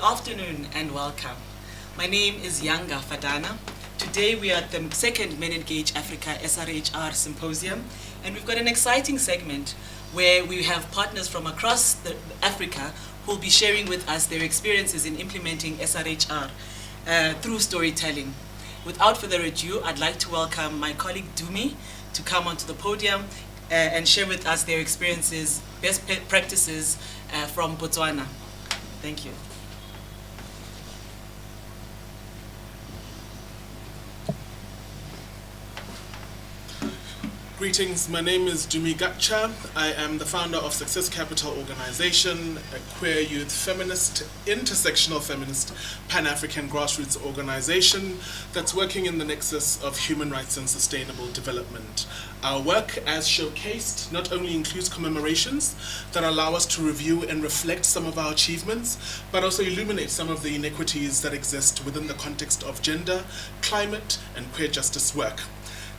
Good afternoon and welcome. My name is Yanga Fadana. Today we are at the second Men Engage Africa SRHR Symposium, and we've got an exciting segment where we have partners from across Africa who will be sharing with us their experiences in implementing SRHR through storytelling. Without further ado, I'd like to welcome my colleague Dumi to come onto the podium and share with us their experiences, best practices from Botswana. Thank you. Greetings, my name is Dumi Gacha. I am the founder of Success Capital Organization, a queer youth feminist, intersectional feminist, Pan-African grassroots organization that's working in the nexus of human rights and sustainable development. Our work, as showcased, not only includes commemorations that allow us to review and reflect some of our achievements, but also illuminate some of the inequities that exist within the context of gender, climate, and queer justice work.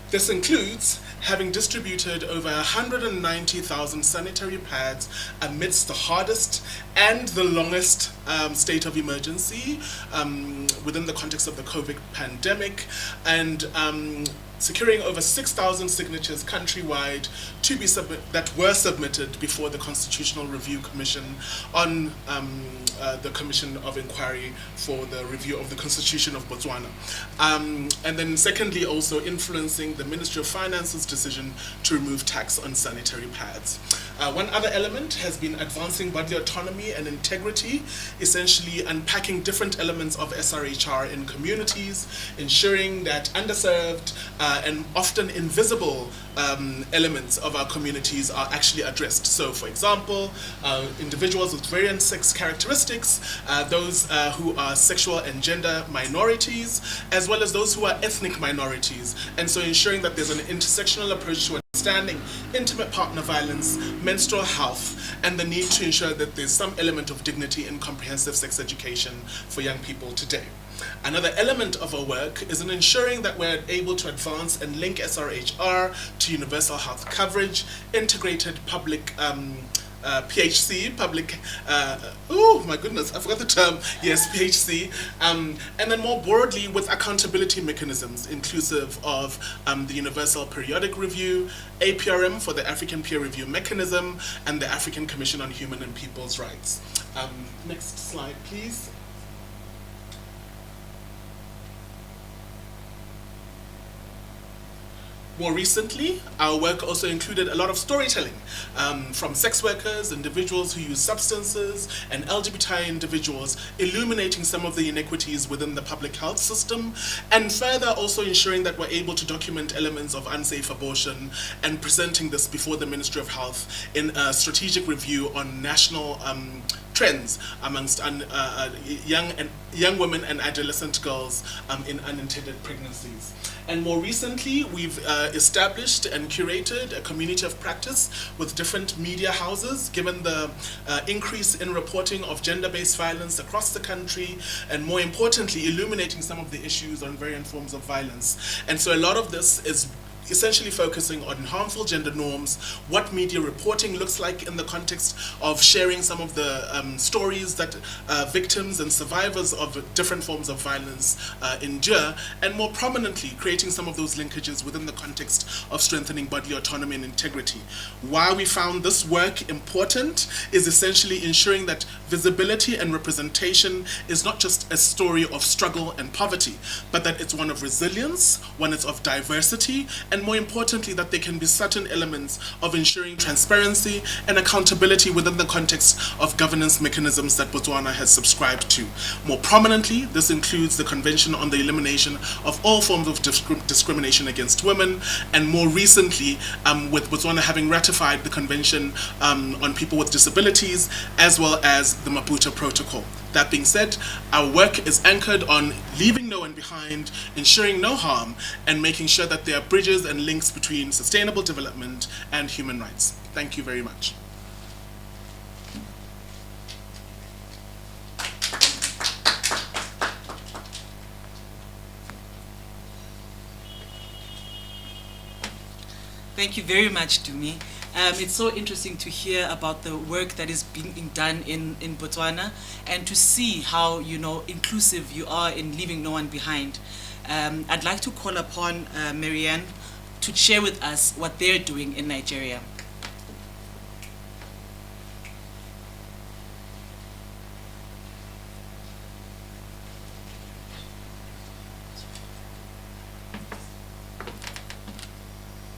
This includes having distributed over 190,000 sanitary pads amidst the hardest and the longest state of emergency within the context of the COVID pandemic, and securing over 6,000 signatures countrywide to be that were submitted before the Constitutional Review Commission on the Commission of Inquiry for the review of the Constitution of Botswana. And then secondly, also influencing the Ministry of Finance's decision to remove tax on sanitary pads. One other element has been advancing bodily autonomy and integrity, essentially unpacking different elements of SRHR in communities, ensuring that underserved and often invisible elements of our communities are actually addressed. So, for example, individuals with variant sex characteristics, those who are sexual and gender minorities, as well as those who are ethnic minorities. And so ensuring that there's an intersectional approach to understanding intimate partner violence, menstrual health, and the need to ensure that there's some element of dignity in comprehensive sex education for young people today. Another element of our work is in ensuring that we're able to advance and link SRHR to universal health coverage, integrated public PHC, public, oh my goodness, I forgot the term, yes, PHC, and then more broadly with accountability mechanisms inclusive of the Universal Periodic Review, APRM for the African Peer Review Mechanism, and the African Commission on Human and People's Rights. Next slide, please. More recently, our work also included a lot of storytelling from sex workers, individuals who use substances, and LGBTI individuals, illuminating some of the inequities within the public health system, and further also ensuring that we're able to document elements of unsafe abortion and presenting this before the Ministry of Health in a strategic review on national trends amongst young women and adolescent girls in unintended pregnancies. And more recently, we've established and curated a community of practice with different media houses, given the increase in reporting of gender-based violence across the country, and more importantly, illuminating some of the issues on variant forms of violence. And so a lot of this is essentially focusing on harmful gender norms, what media reporting looks like in the context of sharing some of the stories that victims and survivors of different forms of violence endure, and more prominently creating some of those linkages within the context of strengthening bodily autonomy and integrity. Why we found this work important is essentially ensuring that visibility and representation is not just a story of struggle and poverty, but that it's one of resilience, one is of diversity, and more importantly, that there can be certain elements of ensuring transparency and accountability within the context of governance mechanisms that Botswana has subscribed to. More prominently, this includes the Convention on the Elimination of All Forms of Discrimination Against Women, and more recently, with Botswana having ratified the Convention on People with Disabilities, as well as the Maputo Protocol. That being said, our work is anchored on leaving no one behind, ensuring no harm, and making sure that there are bridges and links between sustainable development and human rights. Thank you very much. Thank you very much, Dumi. It's so interesting to hear about the work that is being done in Botswana, and to see how, inclusive you are in leaving no one behind. I'd like to call upon Marianne to share with us what they're doing in Nigeria.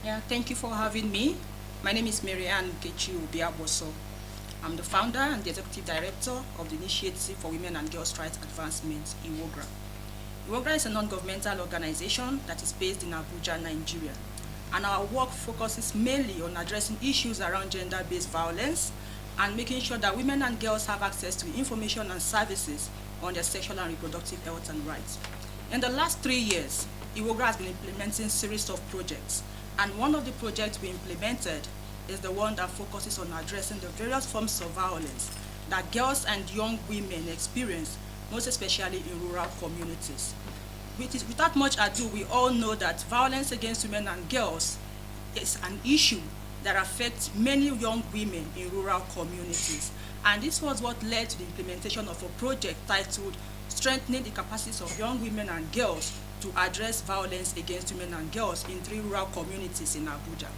Yeah, thank you for having me. My name is Marianne Obiaboso. I'm the founder and the executive director of the Initiative for Women and Girls' Rights Advancement, IWOGRA. IWOGRA is a non-governmental organization that is based in Abuja, Nigeria. And our work focuses mainly on addressing issues around gender-based violence and making sure that women and girls have access to information and services on their sexual and reproductive health and rights. In the last 3 years, IWOGRA has been implementing a series of projects. And one of the projects we implemented is the one that focuses on addressing the various forms of violence that girls and young women experience, most especially in rural communities. Without much ado, we all know that violence against women and girls is an issue that affects many young women in rural communities. And this was what led to the implementation of a project titled Strengthening the Capacities of Young Women and Girls to Address Violence Against Women and Girls in 3 rural communities in Abuja.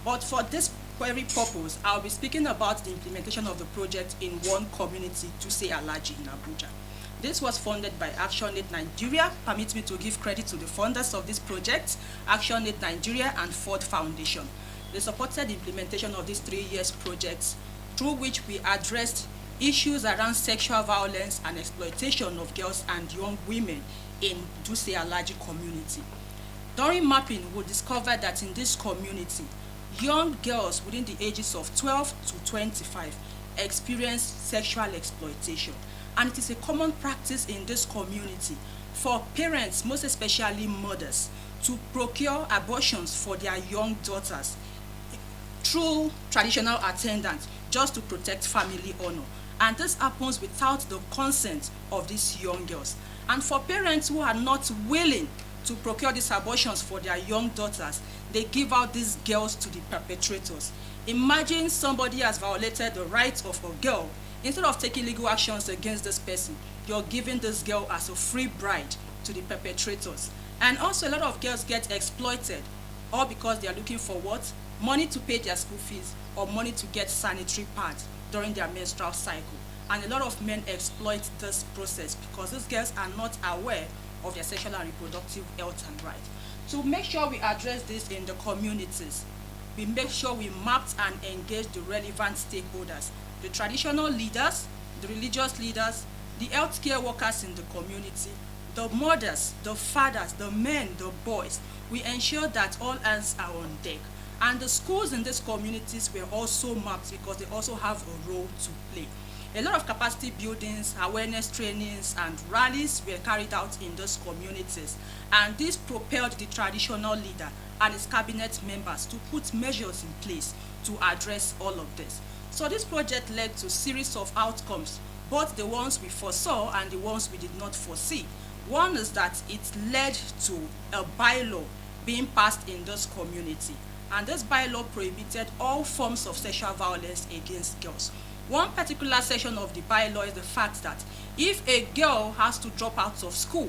But for this very purpose, I'll be speaking about the implementation of the project in one community, Duse Alaji in Abuja. This was funded by ActionAid Nigeria. Permit me to give credit to the funders of this project, ActionAid Nigeria and Ford Foundation. They supported the implementation of these 3 years projects, through which we addressed issues around sexual violence and exploitation of girls and young women in Duse Alaji community. During mapping, we discovered that in this community, young girls within the ages of 12 to 25 experience sexual exploitation. And it is a common practice in this community for parents, most especially mothers, to procure abortions for their young daughters through traditional attendants just to protect family honor. And this happens without the consent of these young girls. And for parents who are not willing to procure these abortions for their young daughters, they give out these girls to the perpetrators. Imagine somebody has violated the rights of a girl. Instead of taking legal actions against this person, you're giving this girl as a free bride to the perpetrators. And also a lot of girls get exploited, all because they are looking for what? Money to pay their school fees or money to get sanitary pads during their menstrual cycle. And a lot of men exploit this process because these girls are not aware of their sexual and reproductive health and rights. To make sure we address this in the communities, we make sure we mapped and engaged the relevant stakeholders, the traditional leaders, the religious leaders, the healthcare workers in the community, the mothers, the fathers, the men, the boys. We ensure that all hands are on deck. And the schools in these communities were also mapped because they also have a role to play. A lot of capacity buildings, awareness trainings, and rallies were carried out in those communities. And this propelled the traditional leader and his cabinet members to put measures in place to address all of this. So this project led to a series of outcomes, both the ones we foresaw and the ones we did not foresee. One is that it led to a bylaw being passed in this community. And this bylaw prohibited all forms of sexual violence against girls. One particular section of the bylaw is the fact that if a girl has to drop out of school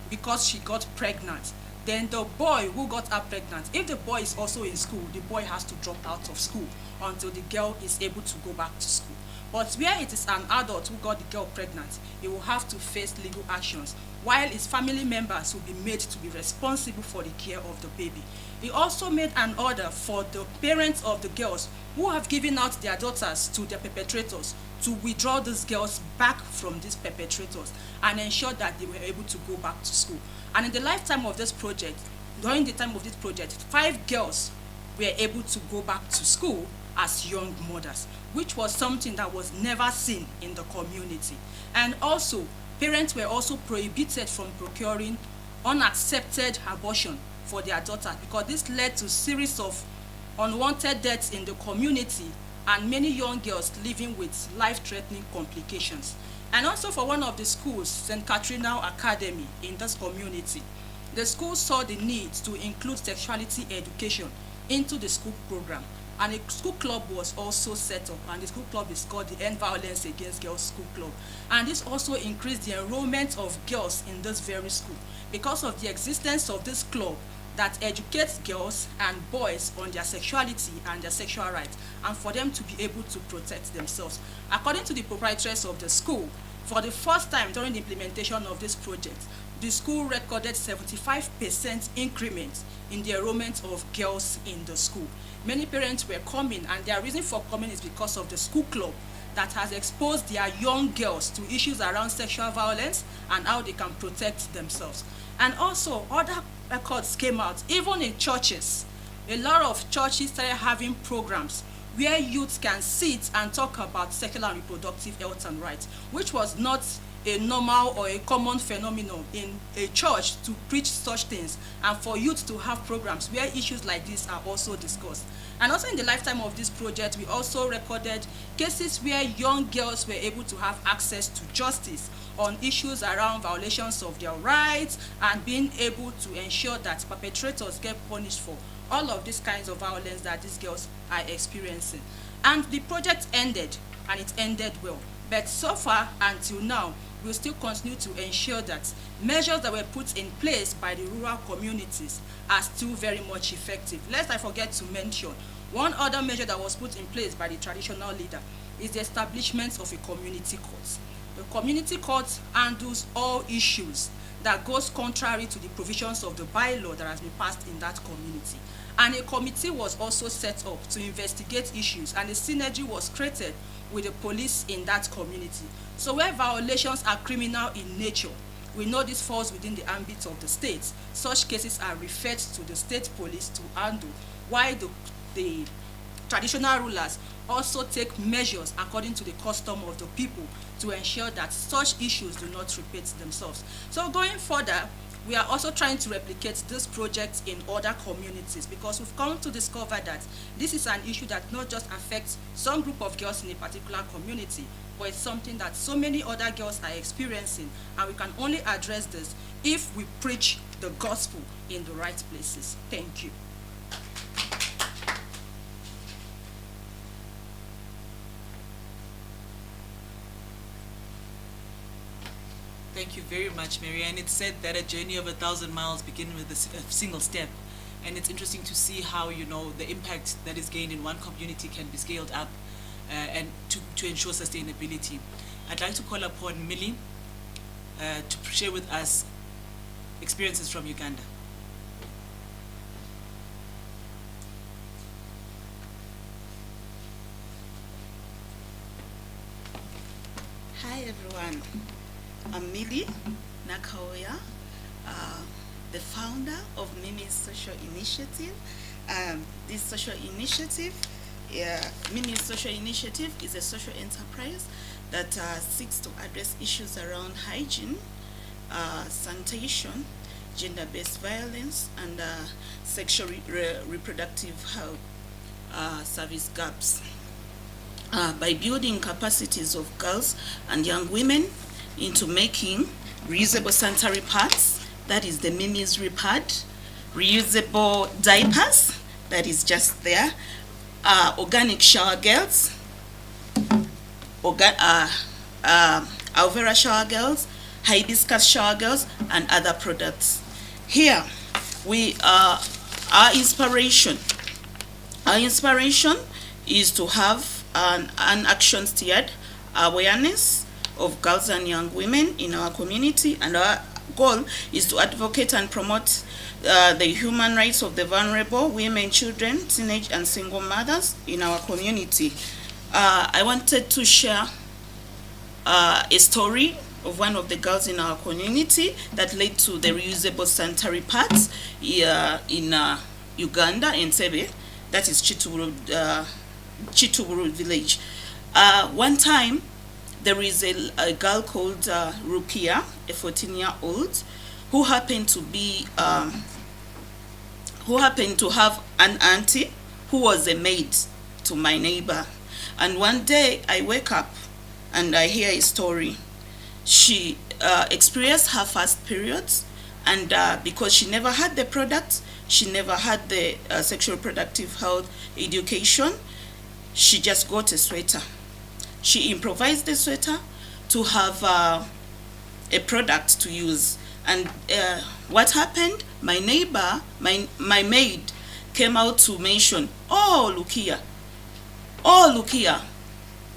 because she got pregnant, then the boy who got her pregnant, if the boy is also in school, the boy has to drop out of school until the girl is able to go back to school. But where it is an adult who got the girl pregnant, he will have to face legal actions, while his family members will be made to be responsible for the care of the baby. He also made an order for the parents of the girls who have given out their daughters to their perpetrators to withdraw these girls back from these perpetrators and ensure that they were able to go back to school. And in the lifetime of this project, during the time of this project, 5 girls were able to go back to school as young mothers, which was something that was never seen in the community. And also, parents were also prohibited from procuring unaccepted abortion for their daughters, because this led to a series of unwanted deaths in the community and many young girls living with life-threatening complications. And also for one of the schools, St. Katrina Academy in this community, the school saw the need to include sexuality education into the school program. and a school club was also set up, and the school club is called the End Violence Against Girls School Club. And this also increased the enrollment of girls in this very school because of the existence of this club that educates girls and boys on their sexuality and their sexual rights, and for them to be able to protect themselves. According to the proprietress of the school, for the first time during the implementation of this project, the school recorded 75% increment in the enrollment of girls in the school. Many parents were coming, and their reason for coming is because of the school club that has exposed their young girls to issues around sexual violence and how they can protect themselves. And also, other records came out, even in churches. A lot of churches started having programs where youth can sit and talk about sexual and reproductive health and rights, which was not a normal or a common phenomenon in a church to preach such things, and for youth to have programs where issues like this are also discussed. And also in the lifetime of this project, we also recorded cases where young girls were able to have access to justice on issues around violations of their rights and being able to ensure that perpetrators get punished for all of these kinds of violence that these girls are experiencing. And the project ended, and it ended well. But so far until now, we'll still continue to ensure that measures that were put in place by the rural communities are still very much effective. Lest I forget to mention, one other measure that was put in place by the traditional leader is the establishment of a community court. The community court handles all issues that goes contrary to the provisions of the bylaw that has been passed in that community. And a committee was also set up to investigate issues, and a synergy was created with the police in that community. So where violations are criminal in nature, we know this falls within the ambit of the state. Such cases are referred to the state police to handle, while the traditional rulers also take measures according to the custom of the people to ensure that such issues do not repeat themselves. So going further, we are also trying to replicate this project in other communities, because we've come to discover that this is an issue that not just affects some group of girls in a particular community, but it's something that so many other girls are experiencing, and we can only address this if we preach the gospel in the right places. Thank you. Thank you very much, Mary. And it's said that a journey of 1,000 miles begins with a single step. And it's interesting to see how, the impact that is gained in one community can be scaled up and to ensure sustainability. I'd like to call upon Millie to share with us experiences from Uganda. Hi everyone, I'm Millie Nakaoya, the founder of Mimi's Social Initiative. This social initiative, Mimi's Social Initiative is a social enterprise that seeks to address issues around hygiene, sanitation, gender-based violence, and sexual reproductive health service gaps. By building capacities of girls and young women into making reusable sanitary pads, that is the Mimi's Repad, reusable diapers, that is just there, organic shower gels, aloe vera shower gels, hibiscus shower gels, and other products. Here, our inspiration is to have an action steered awareness of girls and young women in our community, and our goal is to advocate and promote the human rights of the vulnerable, women, children, teenage and single mothers in our community. I wanted to share a story of one of the girls in our community that led to the reusable sanitary pads in Uganda, Entebbe, that is Chituburu village. One time, there is a girl called Rukia, a 14-year-old, who happened to have an auntie who was a maid to my neighbor. And one day I wake up and I hear a story. She experienced her first periods And because she never had the product, she never had the sexual reproductive health education, she just got a sweater. She improvised the sweater to have a product to use. And what happened? My neighbor, my maid, came out to mention, oh, look here. Oh, look here.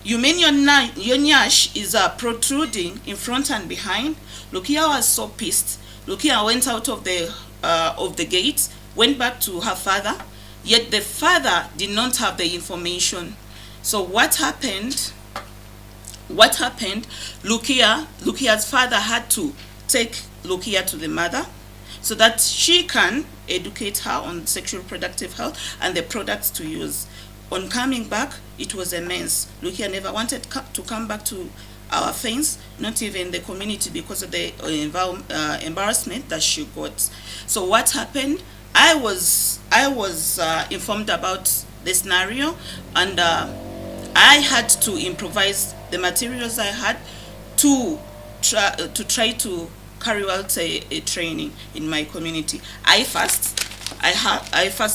You mean your nyash is protruding in front and behind? Look here, I was so pissed. Look here, I went out of the gate, went back to her father, yet the father did not have the information. So what happened? Lukia's father had to take Lukia to the mother so that she can educate her on sexual reproductive health and the products to use. On coming back, it was a mess. Lukia never wanted to come back to our fence, not even the community, because of the embarrassment that she got. So what happened? I was informed about the scenario, and I had to improvise the materials I had to try to carry out a training in my community. I first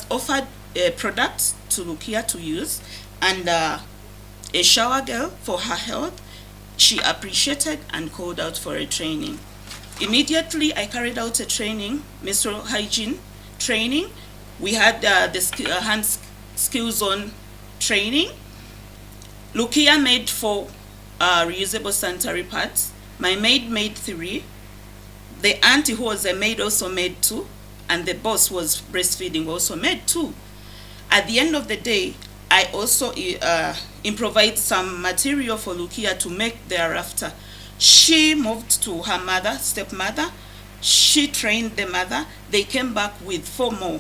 offered a product to Lukia to use, and a shower gel for her health. She appreciated and called out for a training. Immediately, I carried out a training, menstrual hygiene training. We had the hand skills on training. Lukia made 4 reusable sanitary pads. My maid made 3. The auntie who was a maid also made 2. And the boss was breastfeeding also made 2. At the end of the day, I also improvised some material for Lukia to make thereafter. She moved to her mother, stepmother. She trained the mother. They came back with 4 more.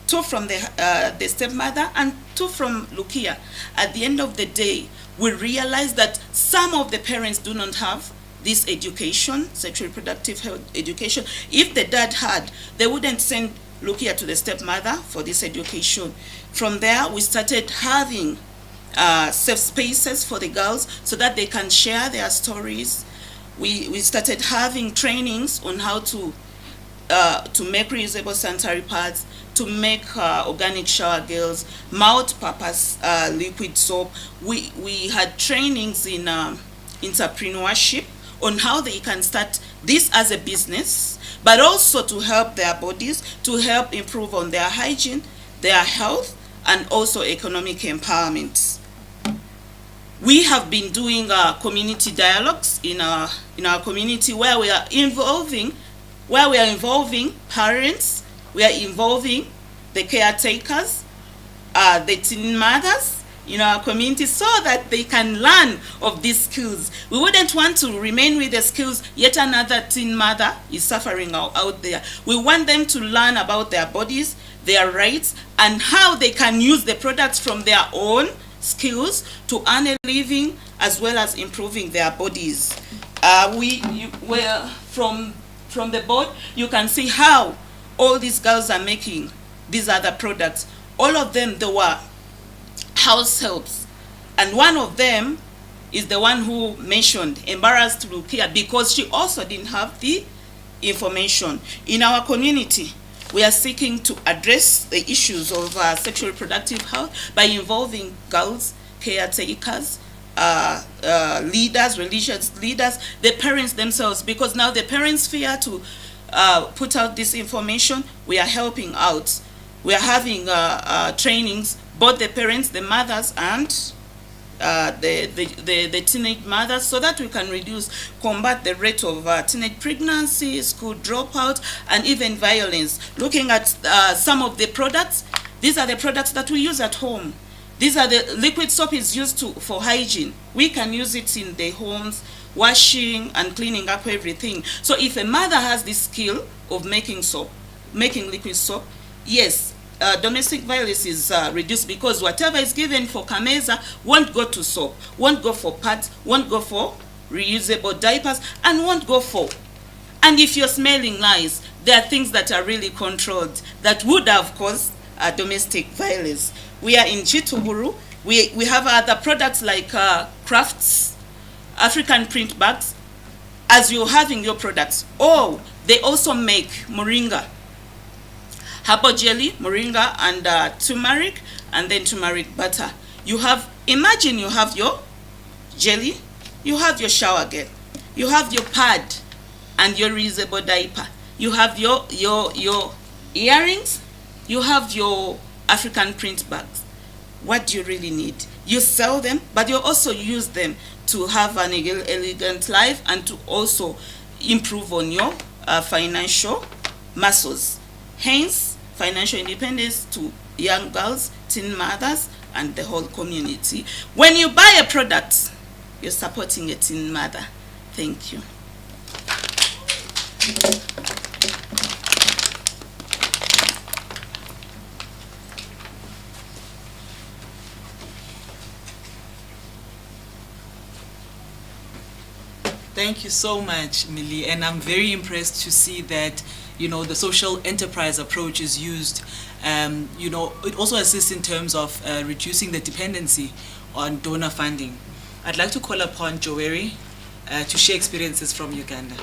2 from the stepmother and 2 from Lukia. At the end of the day, we realized that some of the parents do not have this education, sexual reproductive health education. If the dad had, they wouldn't send Lukia to the stepmother for this education. From there, we started having safe spaces for the girls so that they can share their stories. We started having trainings on how to make reusable sanitary pads, to make organic shower gels, multi-purpose liquid soap. We had trainings in entrepreneurship on how they can start this as a business, but also to help their bodies, to help improve on their hygiene, their health, and also economic empowerment. We have been doing community dialogues in our community where we are involving parents, we are involving the caretakers, the teen mothers in our community, so that they can learn of these skills. We wouldn't want to remain with the skills, yet another teen mother is suffering out there. We want them to learn about their bodies, their rights, and how they can use the products from their own skills to earn a living as well as improving their bodies. From the board, you can see how all these girls are making these other products. All of them, they were house helps. And one of them is the one who mentioned embarrassed Lukia because she also didn't have the information. In our community, we are seeking to address the issues of sexual reproductive health by involving girls, caretakers, leaders, religious leaders, the parents themselves, because now the parents fear to put out this information. We are helping out. We are having trainings, both the parents, the mothers, and the teenage mothers, so that we can combat the rate of teenage pregnancy, school dropout, and even violence. Looking at some of the products, these are the products that we use at home. These are the liquid soap is used for hygiene. We can use it in the homes, washing and cleaning up everything. So if a mother has this skill of making soap, making liquid soap, yes, domestic violence is reduced, because whatever is given for Kameza won't go to soap, won't go for pads, won't go for reusable diapers, and won't go for. And if you're smelling nice, there are things that are really controlled that would have caused domestic violence. We are in Chituburu. We have other products like crafts, African print bags. As you're having your products, oh, They also make moringa, herbal jelly, moringa, and turmeric, and then turmeric butter. Imagine you have your jelly, you have your shower gel, you have your pad and your reusable diaper, you have your earrings, you have your African print bags. What do you really need? You sell them, but you also use them to have an elegant life and to also improve on your financial muscles. Hence, financial independence to young girls, teen mothers, and the whole community. When you buy a product, you're supporting a teen mother. Thank you. Thank you so much, Millie, and I'm very impressed to see that, the social enterprise approach is used. It also assists in terms of reducing the dependency on donor funding. I'd like to call upon Joeri to share experiences from Uganda.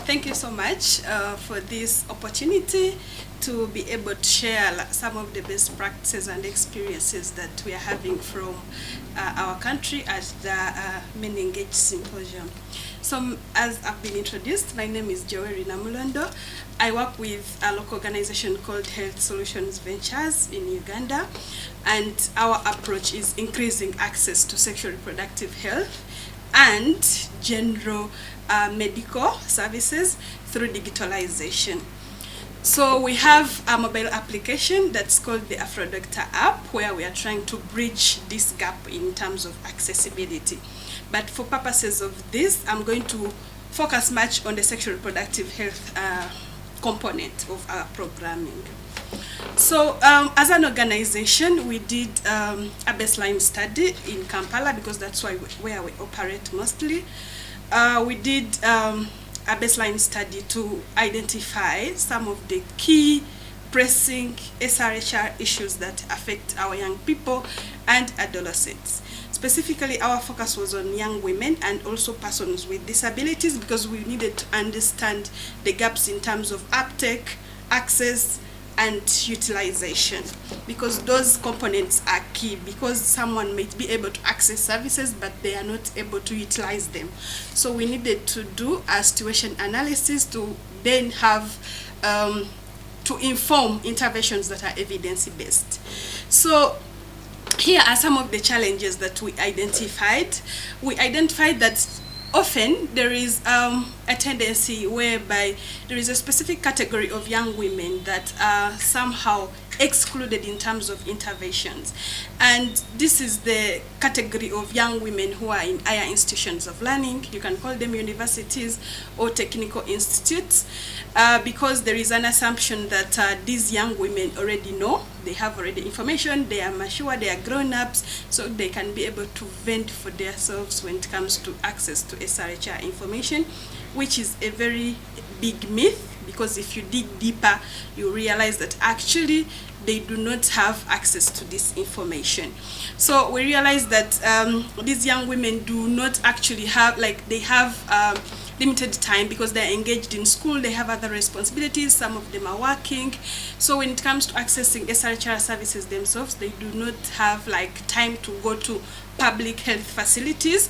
Thank you so much for this opportunity to be able to share some of the best practices and experiences that we are having from our country at the Men Engage Symposium. So, as I've been introduced, my name is Joeri Namulondo. I work with a local organization called Health Solutions Ventures in Uganda, and our approach is increasing access to sexual reproductive health and general medical services through digitalization. So we have a mobile application that's called the AfroDoctor app, where we are trying to bridge this gap in terms of accessibility. But for purposes of this, I'm going to focus much on the sexual reproductive health component of our programming. So as an organization, we did a baseline study in Kampala, because that's where we operate mostly. We did a baseline study to identify some of the key pressing SRHR issues that affect our young people and adolescents. Specifically, our focus was on young women and also persons with disabilities, because we needed to understand the gaps in terms of uptake, access, and utilization, because those components are key, because someone might be able to access services but they are not able to utilize them. So we needed to do a situation analysis to then have to inform interventions that are evidence-based. So here are some of the challenges that we identified. We identified that often there is a tendency whereby there is a specific category of young women that are somehow excluded in terms of interventions. And this is the category of young women who are in higher institutions of learning. You can call them universities or technical institutes, because there is an assumption that these young women already know, they have already information, they are mature, they are grown-ups, so they can be able to vent for themselves when it comes to access to SRHR information, which is a very big myth, because if you dig deeper, you realize that actually they do not have access to this information. So we realize that these young women do not actually have, they have limited time because they're engaged in school, they have other responsibilities, some of them are working. So when it comes to accessing SRHR services themselves, they do not have time to go to public health facilities,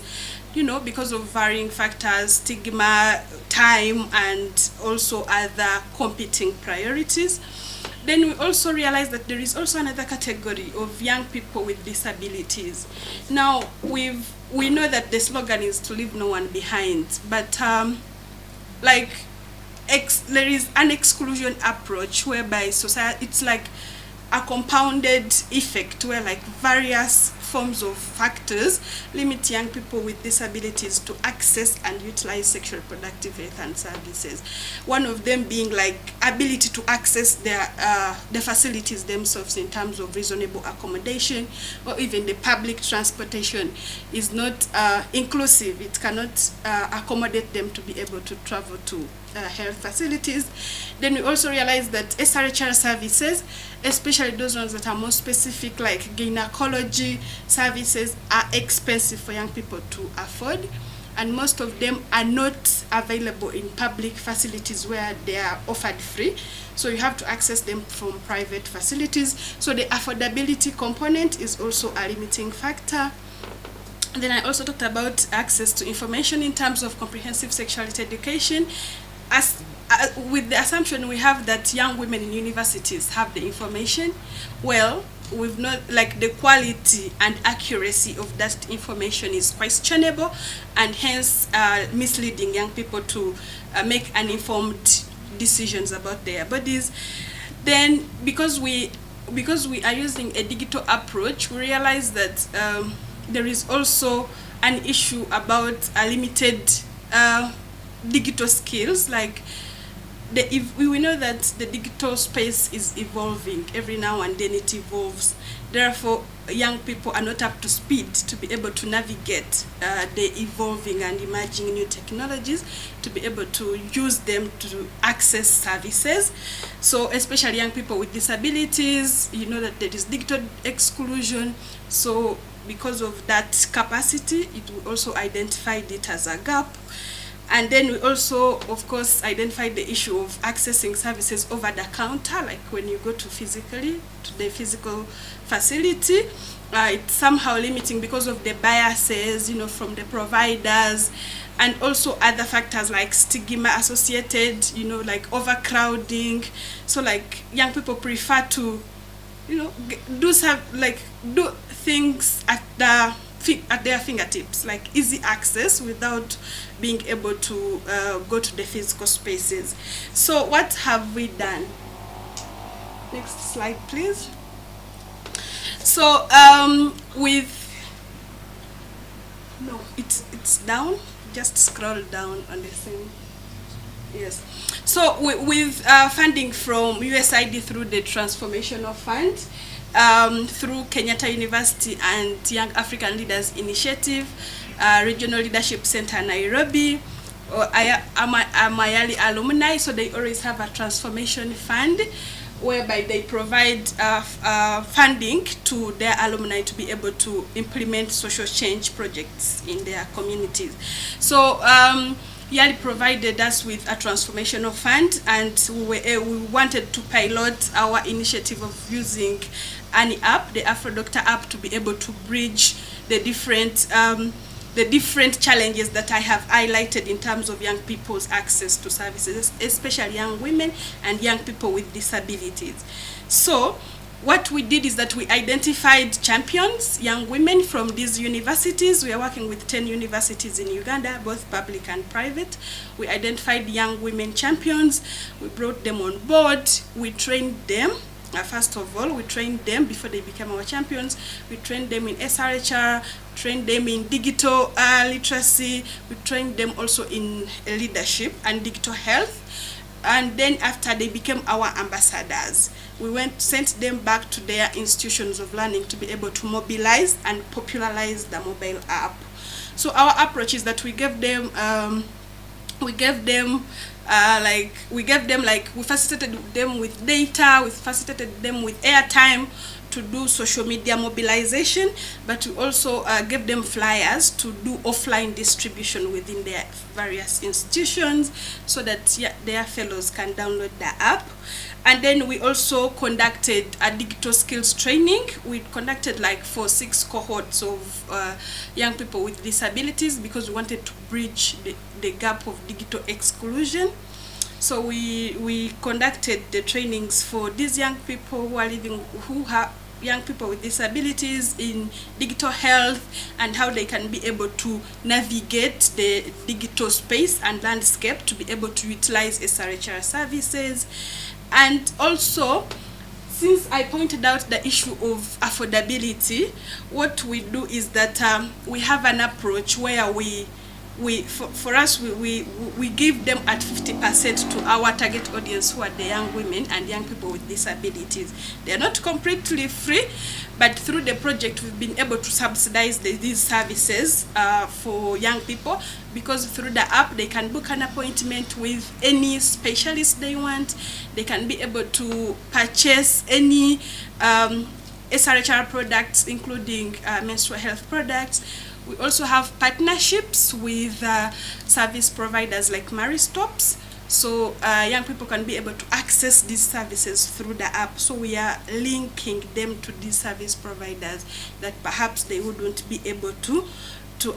because of varying factors, stigma, time, and also other competing priorities. Then we also realize that there is also another category of young people with disabilities. Now, we know that the slogan is to leave no one behind, but there is an exclusion approach whereby society, it's like a compounded effect where various forms of factors limit young people with disabilities to access and utilize sexual reproductive health and services. One of them being like ability to access the facilities themselves in terms of reasonable accommodation, or even the public transportation is not inclusive. It cannot accommodate them to be able to travel to health facilities. Then we also realize that SRHR services, especially those ones that are more specific like gynecology services, are expensive for young people to afford, and most of them are not available in public facilities where they are offered free. So you have to access them from private facilities. So the affordability component is also a limiting factor. Then I also talked about access to information in terms of comprehensive sexuality education, as with the assumption we have that young women in universities have the information. Well, we've not, like, the quality and accuracy of that information is questionable, and hence misleading young people to make uninformed decisions about their bodies. Then because we are using a digital approach, we realize that there is also an issue about limited digital skills. Like, if we know that the digital space is evolving, every now and then it evolves. Therefore, young people are not up to speed to be able to navigate the evolving and emerging new technologies, to be able to use them to access services. So especially young people with disabilities, you know that there is digital exclusion. So because of that capacity, it will also identify it as a gap. And then we also, of course, identified the issue of accessing services over the counter, like when you go to the physical facility. It's somehow limiting because of the biases, you know, from the providers, and also other factors like stigma associated, you know, like overcrowding. So like young people prefer to, you know, do things at their fingertips, like easy access without being able to go to the physical spaces. So what have we done? Next slide, please. So it's down. Just scroll down on the same. Yes. So with funding from USAID through the Transformational Fund, through Kenyatta University and Young African Leaders Initiative, Regional Leadership Center Nairobi, or Amayali alumni, so they always have a transformation fund whereby they provide funding to their alumni to be able to implement social change projects in their communities. So Yali provided us with a transformational fund, and we wanted to pilot our initiative of using an app, the Afro Doctor app, to be able to bridge the different challenges that I have highlighted in terms of young people's access to services, especially young women and young people with disabilities. So what we did is that we identified champions, young women from these universities. We are working with 10 universities in Uganda, both public and private. We identified young women champions. We brought them on board. We trained them. First of all, we trained them before they became our champions. We trained them in SRHR, trained them in digital literacy. We trained them also in leadership and digital health. And then after they became our ambassadors, we sent them back to their institutions of learning to be able to mobilize and popularize the mobile app. So our approach is that we facilitated them with data, we facilitated them with airtime to do social media mobilization, but we also gave them flyers to do offline distribution within their various institutions so that their fellows can download the app. And then we also conducted a digital skills training. We conducted for 6 cohorts of young people with disabilities because we wanted to bridge the gap of digital exclusion. So we conducted the trainings for these young people who have young people with disabilities in digital health and how they can be able to navigate the digital space and landscape to be able to utilize SRHR services. And also since I pointed out the issue of affordability, what we do is that we have an approach where we give them at 50% to our target audience, who are the young women and young people with disabilities. They are not completely free, but through the project we've been able to subsidize these services for young people, because through the app they can book an appointment with any specialist they want. They can be able to purchase any SRHR products, including menstrual health products. We also have partnerships with service providers like Maristops, so young people can be able to access these services through the app. So we are linking them to these service providers that perhaps they wouldn't be able to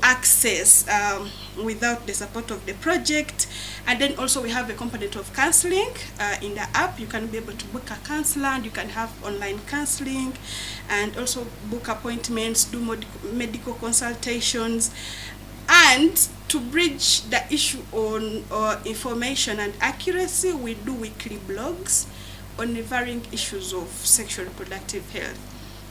access without the support of the project. And then also we have a component of counseling in the app. You can be able to book a counselor, and you can have online counseling, and also book appointments, do medical consultations. And to bridge the issue on information and accuracy, we do weekly blogs on the varying issues of sexual reproductive health.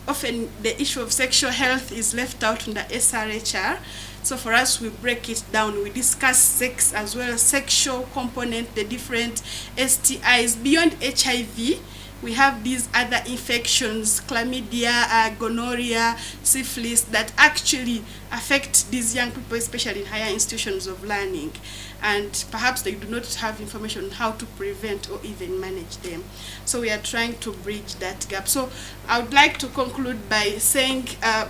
Often the issue of sexual health is left out in the SRHR. So for us, we break it down. We discuss sex as well as sexual component, the different STIs. Beyond HIV, we have these other infections, chlamydia, gonorrhea, syphilis, that actually affect these young people, especially in higher institutions of learning. And perhaps they do not have information on how to prevent or even manage them. So we are trying to bridge that gap. So I would like to conclude by saying,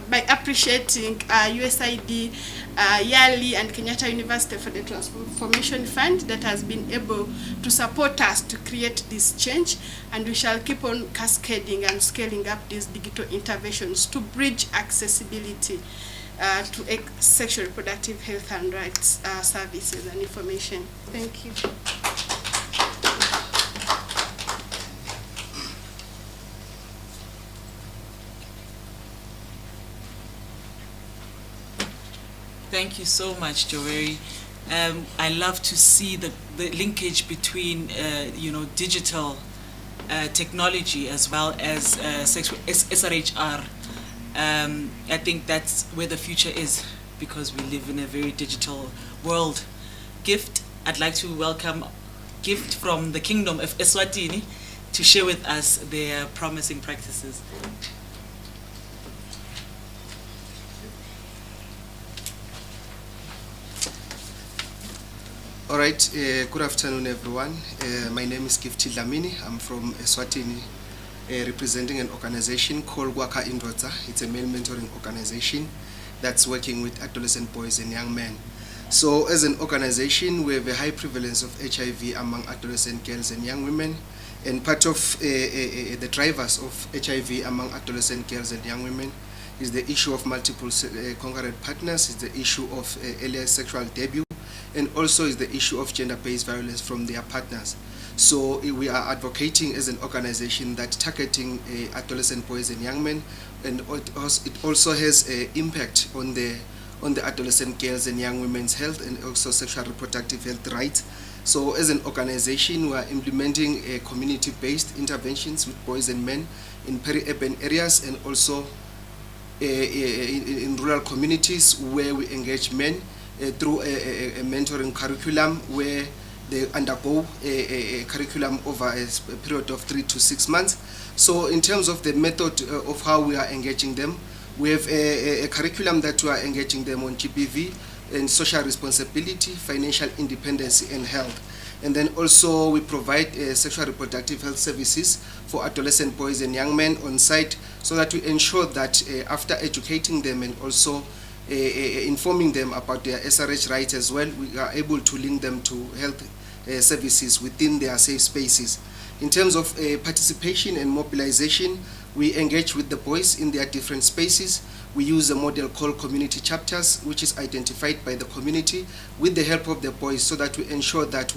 by appreciating USAID, Yali, and Kenyatta University for the Transformation Fund that has been able to support us to create this change. And we shall keep on cascading and scaling up these digital interventions to bridge accessibility to sexual reproductive health and rights services and information. Thank you. Thank you so much, Joeri. I love to see the linkage between digital technology as well as SRHR. I think that's where the future is, because we live in a very digital world. Gift, I'd like to welcome Gift from the Kingdom of Eswatini to share with us their promising practices. All right, good afternoon, everyone. My name is Gifty Dlamini. I'm from Eswatini, representing an organization called Waka Indrota. It's a male mentoring organization that's working with adolescent boys and young men. So as an organization, we have a high prevalence of HIV among adolescent girls and young women. And part of the drivers of HIV among adolescent girls and young women is the issue of multiple concurrent partners, is the issue of earlier sexual debut, and also is the issue of gender-based violence from their partners. So we are advocating as an organization that targeting adolescent boys and young men, and it also has an impact on the adolescent girls and young women's health and also sexual reproductive health rights. So as an organization, we are implementing community-based interventions with boys and men in peri-urban areas, and also in rural communities where we engage men through a mentoring curriculum where they undergo a curriculum over a period of 3 to 6 months. So in terms of the method of how we are engaging them, we have a curriculum that we are engaging them on GBV and social responsibility, financial independence, and health. And then also we provide sexual reproductive health services for adolescent boys and young men on site, so that we ensure that after educating them and also informing them about their SRH rights as well, we are able to link them to health services within their safe spaces. In terms of participation and mobilization, we engage with the boys in their different spaces. We use a model called community chapters, which is identified by the community with the help of the boys, so that we ensure that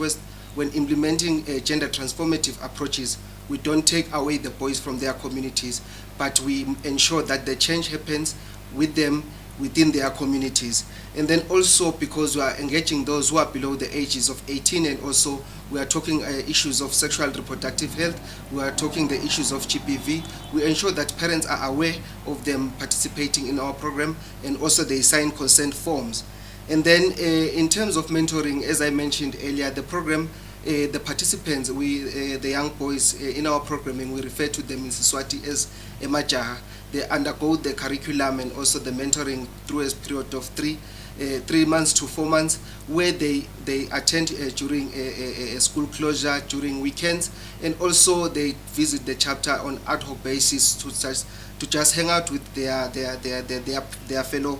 when implementing gender transformative approaches, we don't take away the boys from their communities, but we ensure that the change happens with them within their communities. And then also because we are engaging those who are below the ages of 18, and also we are talking issues of sexual reproductive health, we are talking the issues of GBV. We ensure that parents are aware of them participating in our program, and also they sign consent forms. And then in terms of mentoring, as I mentioned earlier, the program, the participants, the young boys in our programming, we refer to them in Siswati as emajaha. They undergo the curriculum and also the mentoring through a period of 3 months to 4 months, where they attend during a school closure, during weekends, and also they visit the chapter on ad hoc basis to just hang out with their fellow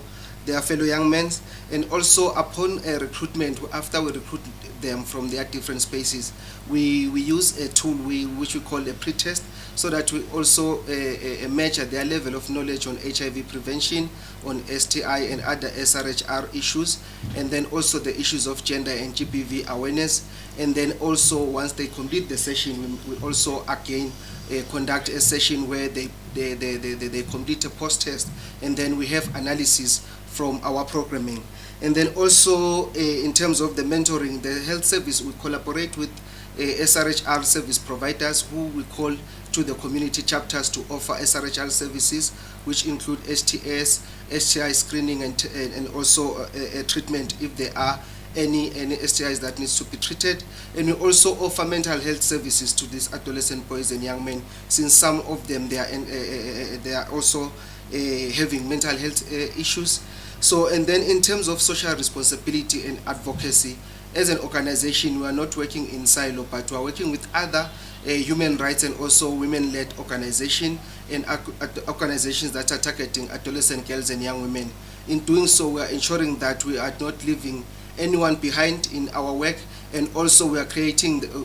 young men. And also upon recruitment, after we recruit them from their different spaces, we use a tool which we call a pre-test, so that we also measure their level of knowledge on HIV prevention, on STI and other SRHR issues, and then also the issues of gender and GBV awareness. And then also once they complete the session, we also again conduct a session where they complete a post-test, and then we have analysis from our programming. And then also in terms of the mentoring, the health service, we collaborate with SRHR service providers who we call to the community chapters to offer SRHR services, which include STS, STI screening, and also treatment if there are any STIs that needs to be treated. And we also offer mental health services to these adolescent boys and young men, since some of them they are also having mental health issues. So, and then in terms of social responsibility and advocacy, as an organization, we are not working in silo, but we are working with other human rights and also women-led organizations and organizations that are targeting adolescent girls and young women. In doing so, we are ensuring that we are not leaving anyone behind in our work, and also we are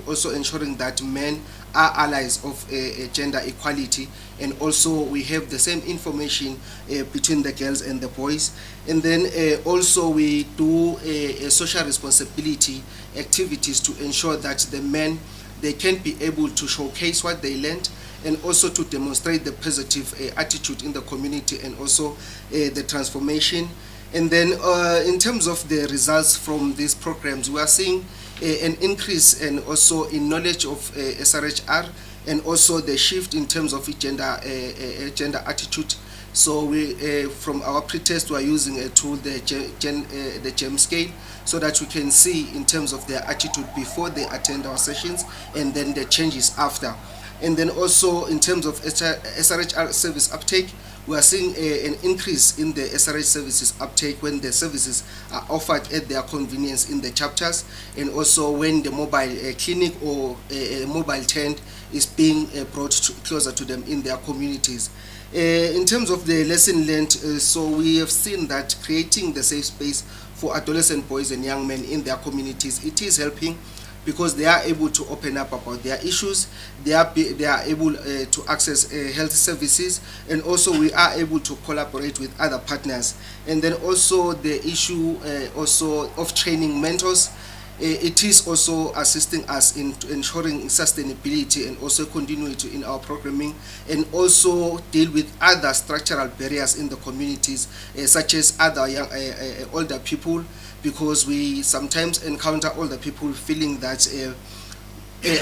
also ensuring that men are allies of gender equality, and also we have the same information between the girls and the boys. And then also we do social responsibility activities to ensure that the men, they can be able to showcase what they learned, and also to demonstrate the positive attitude in the community, and also the transformation. And then in terms of the results from these programs, we are seeing an increase and also in knowledge of SRHR, and also the shift in terms of gender attitude. So we, from our pre-test, we are using a tool, the GEM scale, so that we can see in terms of their attitude before they attend our sessions, and then the changes after. And then also in terms of SRHR service uptake, we are seeing an increase in the SRH services uptake when the services are offered at their convenience in the chapters, and also when the mobile clinic or a mobile tent is being brought closer to them in their communities. In terms of the lesson learned, so we have seen that creating the safe space for adolescent boys and young men in their communities, it is helping, because they are able to open up about their issues, they are able to access health services, and also we are able to collaborate with other partners. And then also the issue also of training mentors, it is also assisting us in ensuring sustainability and also continuity in our programming, and also deal with other structural barriers in the communities, such as other young, older people, because we sometimes encounter older people feeling that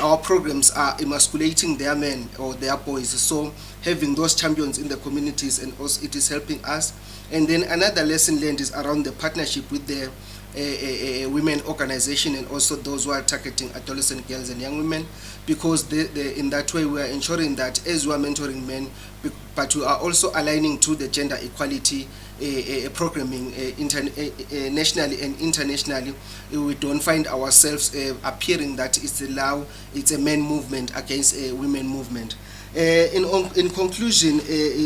our programs are emasculating their men or their boys. So having those champions in the communities, and also it is helping us. And then another lesson learned is around the partnership with the women organization, and also those who are targeting adolescent girls and young women, because in that way we are ensuring that as we are mentoring men, but we are also aligning to the gender equality programming nationally and internationally. We don't find ourselves appearing that it's a men movement against a women movement. In conclusion,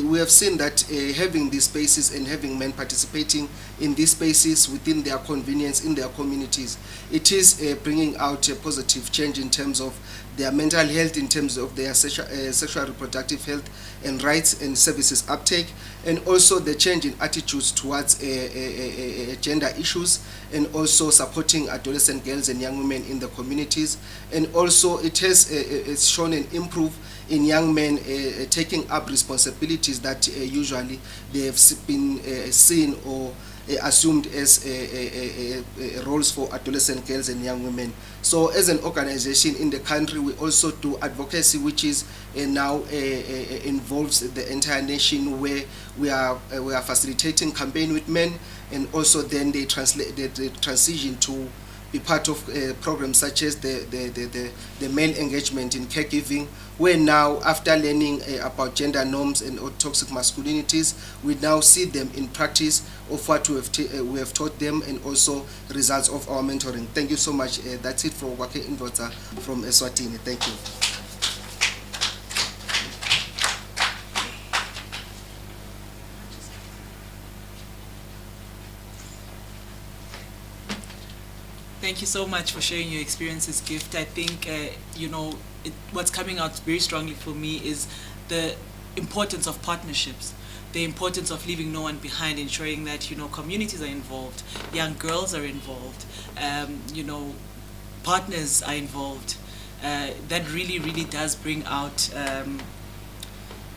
we have seen that having these spaces and having men participating in these spaces within their convenience in their communities, it is bringing out a positive change in terms of their mental health, in terms of their sexual reproductive health and rights and services uptake, and also the change in attitudes towards gender issues, and also supporting adolescent girls and young women in the communities. And also it has it's shown an improve in young men taking up responsibilities that usually they have been seen or assumed as roles for adolescent girls and young women. So as an organization in the country, we also do advocacy, which is now involves the entire nation, where we are facilitating campaign with men, and also then they transition to be part of programs such as the male engagement in caregiving, where now, after learning about gender norms and toxic masculinities, we now see them in practice of what we have taught them, and also results of our mentoring. Thank you so much. That's it for Wake Indvodza from Eswatini. Thank you. Thank you so much for sharing your experiences, Gift. I think, what's coming out very strongly for me is the importance of partnerships, the importance of leaving no one behind, ensuring that, communities are involved, young girls are involved, partners are involved. That really, really does bring out,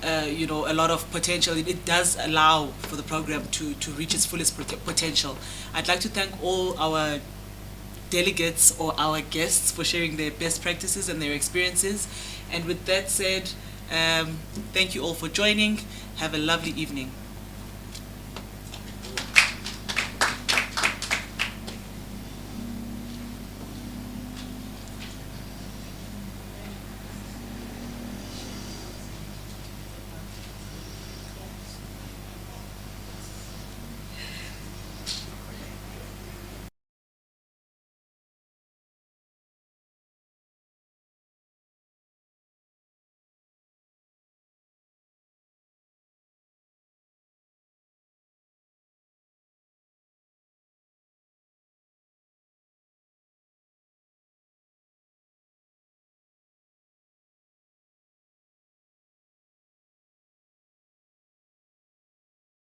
a lot of potential. It does allow for the program to reach its fullest potential. I'd like to thank all our delegates or our guests for sharing their best practices and their experiences. And with that said, thank you all for joining. Have a lovely evening.